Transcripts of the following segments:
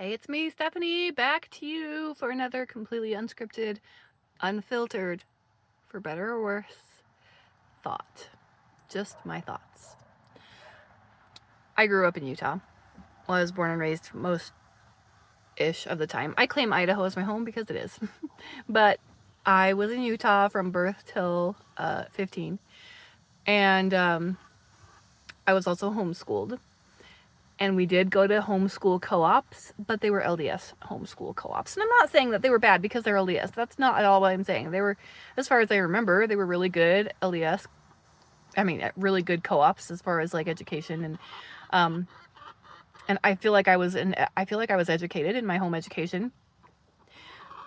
Hey, it's me, Stephanie, back to you for another completely unscripted, unfiltered, for better or worse, thought. Just my thoughts. I grew up in Utah. Well, I was born and raised most-ish of the time. I claim Idaho as my home because it is. But I was in Utah from birth till 15. And I was also homeschooled. And we did go to homeschool co-ops, but they were LDS homeschool co-ops. And I'm not saying that they were bad because they're LDS. That's not at all what I'm saying. They were, as far as I remember, they were really good LDS. I mean, really good co-ops as far as like education and I feel like I was educated in my home education.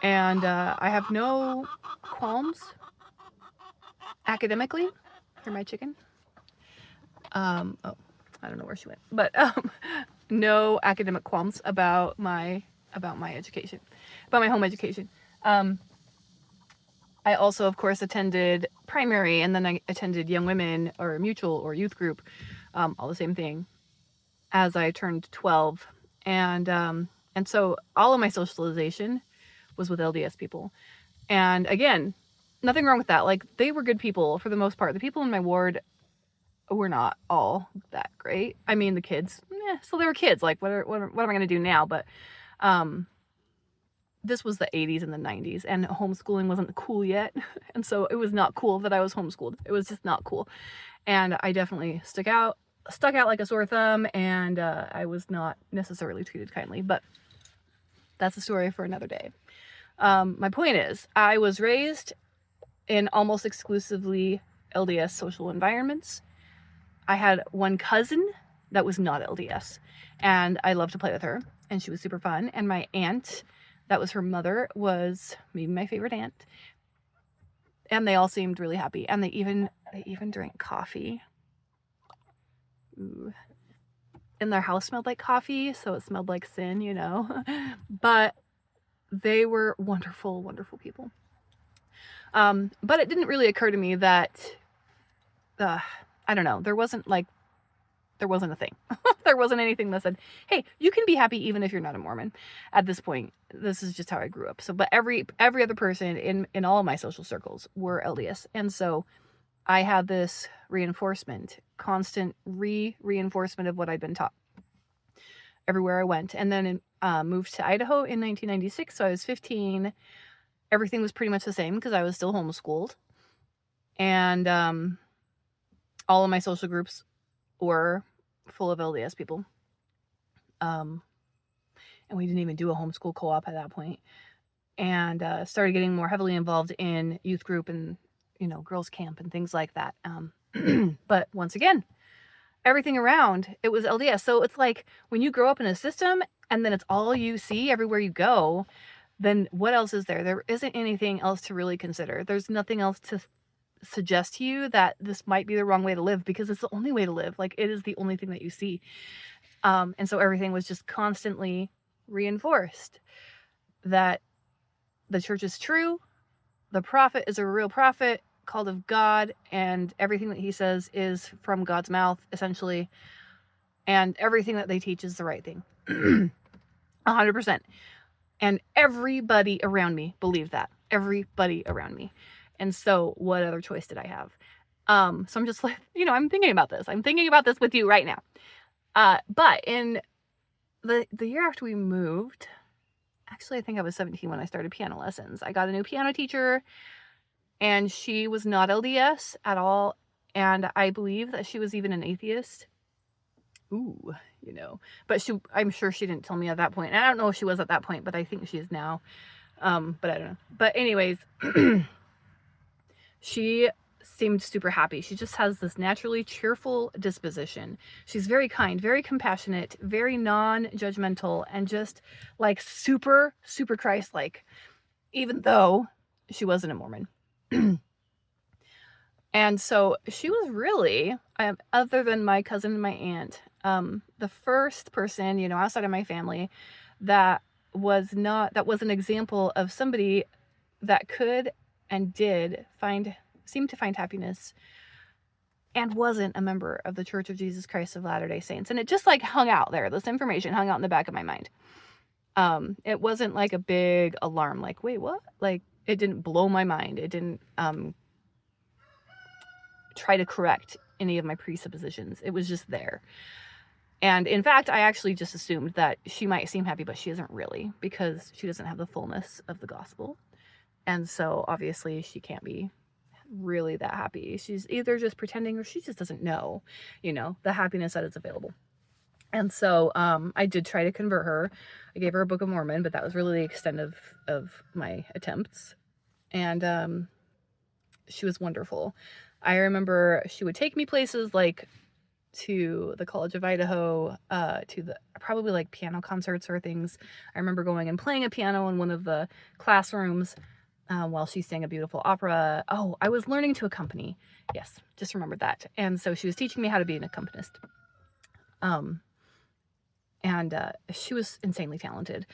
And I have no qualms academically. Hear my chicken? Oh, I don't know where she went, but no academic qualms about my education, about my home education. I also, of course, attended primary, and then I attended young women or mutual or youth group, all the same thing, as I turned 12, and so all of my socialization was with LDS people, and again, nothing wrong with that. Like, they were good people for the most part. The people in my ward were not all that great. I mean, the kids, so they were kids. Like, what am I going to do now? But this was the 80s and the 90s, and homeschooling wasn't cool yet. And so it was not cool that I was homeschooled. It was just not cool. And I definitely stuck out like a sore thumb, and I was not necessarily treated kindly. But that's a story for another day. My point is, I was raised in almost exclusively LDS social environments. I had one cousin that was not LDS, and I loved to play with her, and she was super fun. And my aunt, that was her mother, was maybe my favorite aunt. And they all seemed really happy, and they even drank coffee. Ooh. And their house smelled like coffee, so it smelled like sin, you know. But they were wonderful, wonderful people. But it didn't really occur to me that I don't know, there wasn't a thing. There wasn't anything that said, hey, you can be happy even if you're not a Mormon. At this point, this is just how I grew up. So, but every other person in all of my social circles were LDS. And so I had this reinforcement, constant reinforcement of what I'd been taught everywhere I went. And then moved to Idaho in 1996. So I was 15. Everything was pretty much the same because I was still homeschooled. And all of my social groups were full of LDS people. And we didn't even do a homeschool co-op at that point. And started getting more heavily involved in youth group and, girls camp and things like that. But once again, everything around, it was LDS. So it's like when you grow up in a system and then it's all you see everywhere you go, then what else is there? There isn't anything else to really consider. There's nothing else to suggest to you that this might be the wrong way to live, because it's the only way to live. Like, it is the only thing that you see. And so everything was just constantly reinforced that the church is true, the prophet is a real prophet called of God, and everything that he says is from God's mouth, essentially, and everything that they teach is the right thing. 100%. And everybody around me believed that. Everybody around me. And so what other choice did I have? So I'm just like, I'm thinking about this. I'm thinking about this with you right now. But in the year after we moved, actually, I think I was 17 when I started piano lessons. I got a new piano teacher, and she was not LDS at all. And I believe that she was even an atheist. Ooh, but I'm sure she didn't tell me at that point. And I don't know if she was at that point, but I think she is now. But I don't know. But anyways, she seemed super happy. She just has this naturally cheerful disposition. She's very kind, very compassionate, very non-judgmental, and just like super, super Christ-like, even though she wasn't a Mormon. And so she was really, other than my cousin and my aunt, the first person, outside of my family that was an example of somebody that could and did seem to find happiness and wasn't a member of the Church of Jesus Christ of Latter-day Saints. And it just hung out there. This information hung out in the back of my mind. It wasn't like a big alarm, like, wait, what? Like, it didn't blow my mind. It didn't try to correct any of my presuppositions. It was just there. And in fact, I actually just assumed that she might seem happy, but she isn't really, because she doesn't have the fullness of the gospel. And so obviously she can't be really that happy. She's either just pretending or she just doesn't know, the happiness that is available. And so I did try to convert her. I gave her a Book of Mormon, but that was really the extent of my attempts. And she was wonderful. I remember she would take me places like to the College of Idaho, to the probably like piano concerts or things. I remember going and playing a piano in one of the classrooms while she sang a beautiful opera. Oh, I was learning to accompany. Yes, just remembered that. And so she was teaching me how to be an accompanist. And she was insanely talented,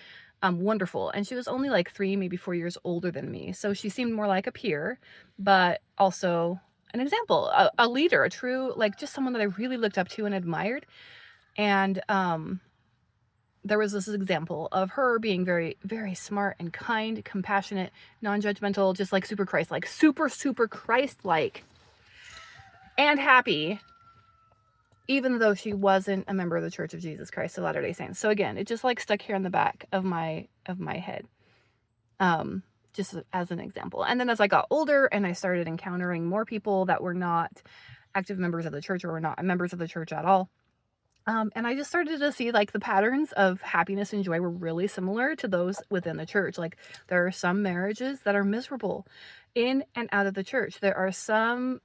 wonderful. And she was only like 3, maybe 4 years older than me. So she seemed more like a peer, but also an example, a leader, a true, like just someone that I really looked up to and admired. And there was this example of her being very, very smart and kind, compassionate, non-judgmental, just like super Christ-like, super, super Christ-like, and happy, even though she wasn't a member of the Church of Jesus Christ of Latter-day Saints. So again, it just like stuck here in the back of my head, just as an example. And then as I got older and I started encountering more people that were not active members of the church or were not members of the church at all, and I just started to see like the patterns of happiness and joy were really similar to those within the church. Like there are some marriages that are miserable in and out of the church. There are some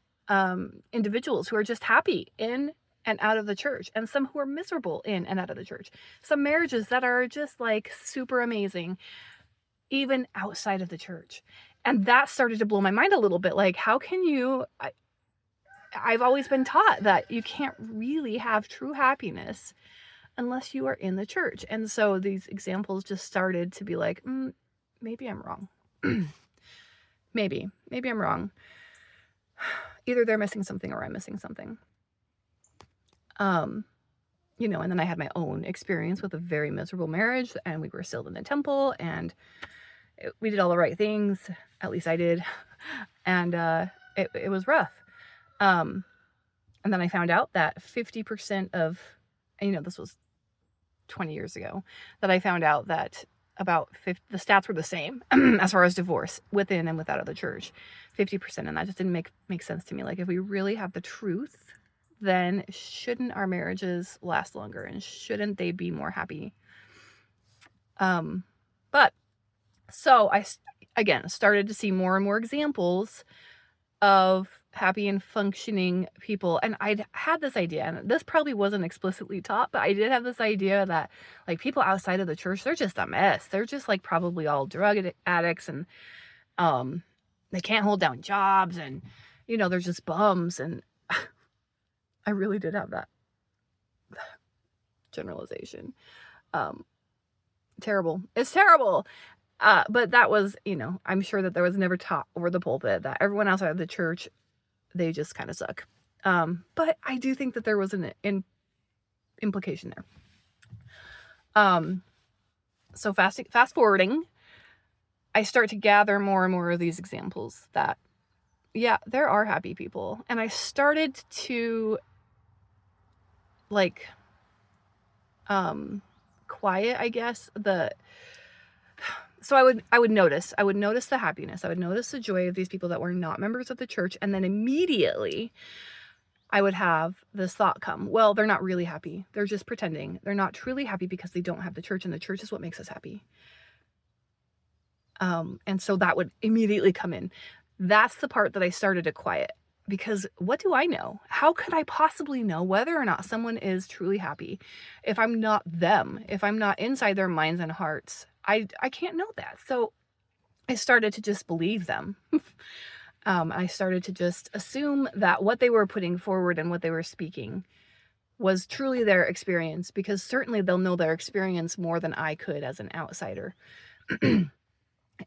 individuals who are just happy in and out of the church, and some who are miserable in and out of the church. Some marriages that are just like super amazing, even outside of the church. And that started to blow my mind a little bit. Like, how can you... I've always been taught that you can't really have true happiness unless you are in the church. And so these examples just started to be like, maybe I'm wrong. maybe I'm wrong. Either they're missing something or I'm missing something. And then I had my own experience with a very miserable marriage, and we were sealed in the temple, and we did all the right things. At least I did. And it was rough. And then I found out that 50% of, this was 20 years ago, that I found out that about the stats were the same as far as divorce within and without of the church, 50%. And that just didn't make sense to me. Like, if we really have the truth, then shouldn't our marriages last longer and shouldn't they be more happy? But so I, again, started to see more and more examples of happy and functioning people. And I'd had this idea, and this probably wasn't explicitly taught, but I did have this idea that like people outside of the church, they're just a mess. They're just like probably all drug addicts, and they can't hold down jobs, and they're just bums. And I really did have that generalization. Terrible. It's terrible. But that was, I'm sure that there was never taught over the pulpit that everyone outside of the church, they just kind of suck. But I do think that there was an implication there. So fast forwarding, I start to gather more and more of these examples that, yeah, there are happy people. And I started to like, quiet, I guess, so I would notice the happiness. I would notice the joy of these people that were not members of the church. And then immediately I would have this thought come, well, they're not really happy. They're just pretending. They're not truly happy because they don't have the church, and the church is what makes us happy. And so that would immediately come in. That's the part that I started to quiet, because what do I know? How could I possibly know whether or not someone is truly happy if I'm not them, if I'm not inside their minds and hearts? I can't know that. So I started to just believe them. I started to just assume that what they were putting forward and what they were speaking was truly their experience, because certainly they'll know their experience more than I could as an outsider.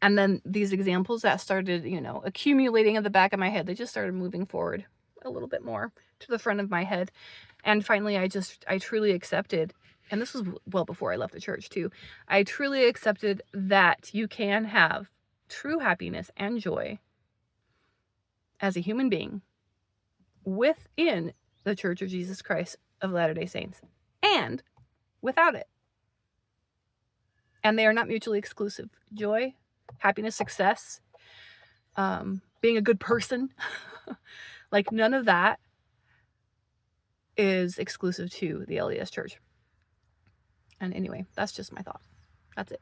And then these examples that started, accumulating in the back of my head, they just started moving forward a little bit more to the front of my head. And finally, I truly accepted and this was well before I left the church too, I truly accepted that you can have true happiness and joy as a human being within the Church of Jesus Christ of Latter-day Saints and without it. And they are not mutually exclusive. Joy, happiness, success, being a good person, like none of that is exclusive to the LDS Church. And anyway, that's just my thought. That's it.